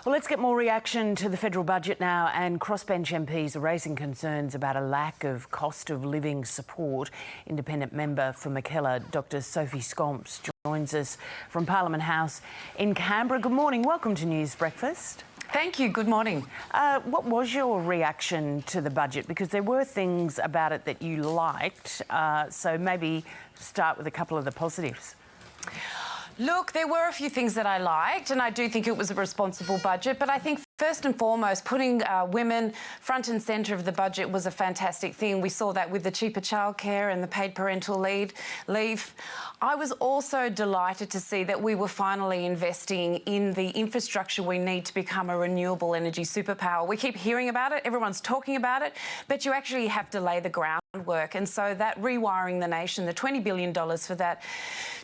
Well, let's get more reaction to the federal budget now, and crossbench MPs are raising concerns about a lack of cost of living support. Independent member for Mackellar, Dr Sophie Scomps, joins us from Parliament House in Canberra. Good morning. Welcome to News Breakfast. Thank you. Good morning. What was your reaction to the budget? Because there were things about it that you liked, so maybe start with a couple of the positives. Look, there were a few things that I liked, and I do think it was a responsible budget, but I think first and foremost, putting women front and centre of the budget was a fantastic thing. We saw that with the cheaper childcare and the paid parental leave. I was also delighted to see that we were finally investing in the infrastructure we need to become a renewable energy superpower. We keep hearing about it, everyone's talking about it, but you actually have to lay the groundwork. And so that rewiring the nation, the $20 billion for that,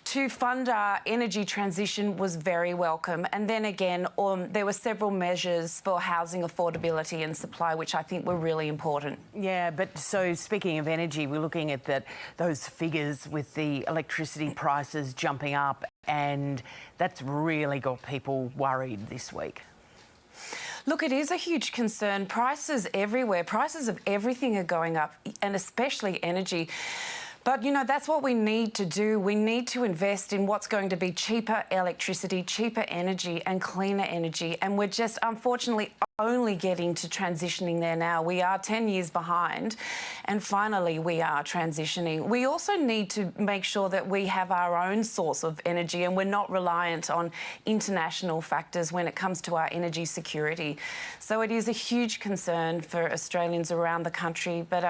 to fund our energy transition was very welcome. And then again, there were several measures for housing affordability and supply, which I think were really important. Yeah, but so speaking of energy, we're looking at those figures with the electricity prices jumping up, and that's really got people worried this week. Look, it is a huge concern. Prices everywhere, prices of everything are going up, and especially energy. But, you know, that's what we need to do. We need to invest in what's going to be cheaper electricity, cheaper energy and cleaner energy. And we're just, unfortunately, only getting to transitioning there now. We are 10 years behind, and finally we are transitioning. We also need to make sure that we have our own source of energy and we're not reliant on international factors when it comes to our energy security. So it is a huge concern for Australians around the country, but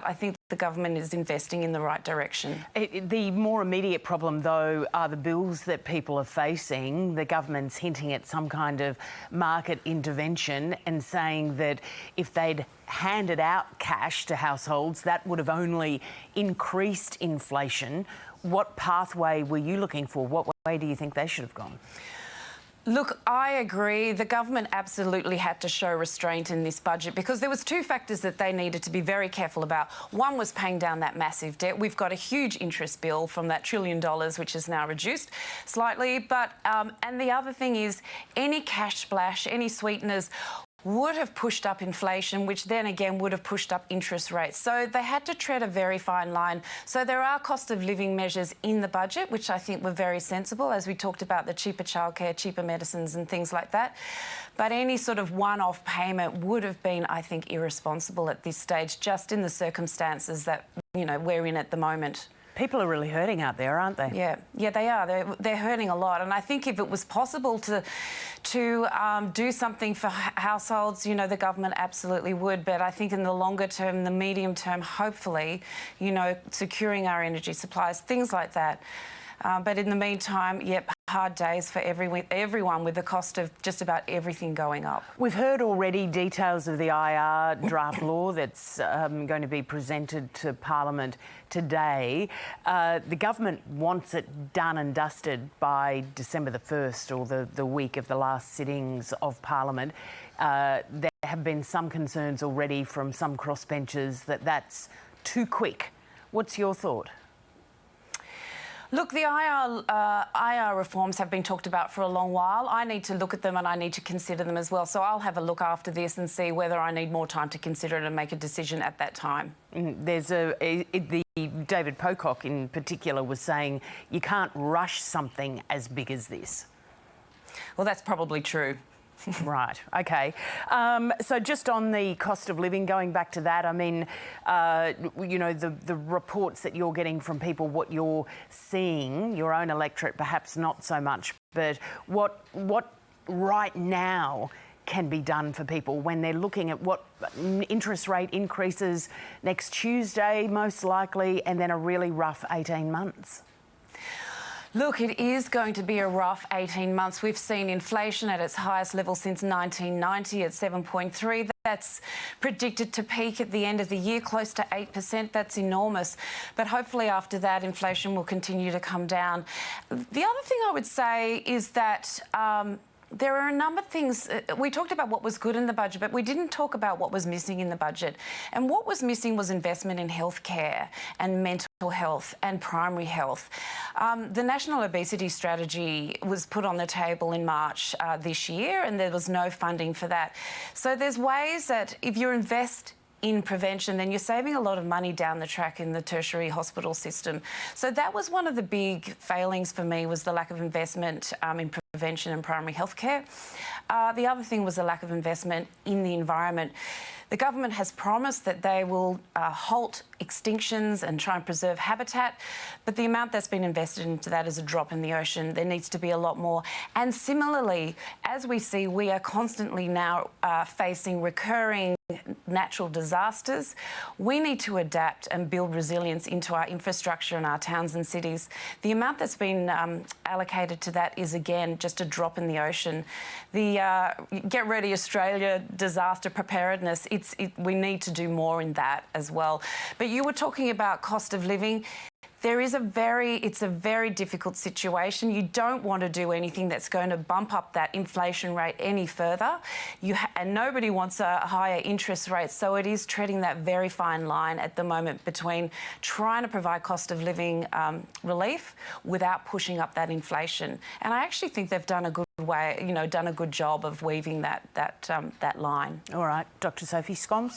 I think the government is investing in the right direction. The more immediate problem, though, are the bills that people are facing. The government's hinting at some kind of market intervention and saying that if they'd handed out cash to households, that would have only increased inflation. What pathway were you looking for? What way do you think they should have gone? Look, I agree. The government absolutely had to show restraint in this budget because there was two factors that they needed to be very careful about. One was paying down that massive debt. We've got a huge interest bill from that $1 trillion, which is now reduced slightly. But and the other thing is any cash splash, any sweeteners would have pushed up inflation, which then again would have pushed up interest rates. So they had to tread a very fine line. So there are cost of living measures in the budget, which I think were very sensible, as we talked about the cheaper childcare, cheaper medicines and things like that. But any sort of one-off payment would have been, I think, irresponsible at this stage, just in the circumstances that, you know, we're in at the moment. People are really hurting out there, aren't they? Yeah, they are. They're hurting a lot. And I think if it was possible to do something for households, you know, the government absolutely would. But I think in the longer term, the medium term, hopefully, you know, securing our energy supplies, things like that. But in the meantime, yep, hard days for everyone with the cost of just about everything going up. We've heard already details of the IR draft law that's going to be presented to Parliament today. The government wants it done and dusted by December the 1st, or the week of the last sittings of Parliament. There have been some concerns already from some crossbenchers that that's too quick. What's your thought? Look, the IR reforms have been talked about for a long while. I need to look at them and I need to consider them as well. So I'll have a look after this and see whether I need more time to consider it and make a decision at that time. There's the David Pocock in particular was saying you can't rush something as big as this. Well, that's probably true. Right, OK. So just on the cost of living, going back to that, I mean, you know, the reports that you're getting from people, what you're seeing, your own electorate perhaps not so much, but what right now can be done for people when they're looking at what interest rate increases next Tuesday, most likely, and then a really rough 18 months? Look, it is going to be a rough 18 months. We've seen inflation at its highest level since 1990 at 7.3. That's predicted to peak at the end of the year, close to 8%. That's enormous. But hopefully after that, inflation will continue to come down. The other thing I would say is that There are a number of things. We talked about what was good in the budget, but we didn't talk about what was missing in the budget. And what was missing was investment in healthcare and mental health and primary health. The National Obesity Strategy was put on the table in March this year, and there was no funding for that. So there's ways that if you invest in prevention, then you're saving a lot of money down the track in the tertiary hospital system. So that was one of the big failings for me, was the lack of investment in prevention and primary health care. The other thing was the lack of investment in the environment. The government has promised that they will halt extinctions and try and preserve habitat, but the amount that's been invested into that is a drop in the ocean. There needs to be a lot more. And similarly, as we see, we are constantly now facing recurring natural disasters. We need to adapt and build resilience into our infrastructure in our towns and cities. The amount that's been allocated to that is, again, just a drop in the ocean. The Get Ready Australia disaster preparedness, we need to do more in that as well. But you were talking about cost of living. It's a very difficult situation. You don't want to do anything that's going to bump up that inflation rate any further. And nobody wants a higher interest rate. So it is treading that very fine line at the moment between trying to provide cost of living relief without pushing up that inflation. And I actually think they've done a good job of weaving that line. All right, Dr. Sophie Scoms.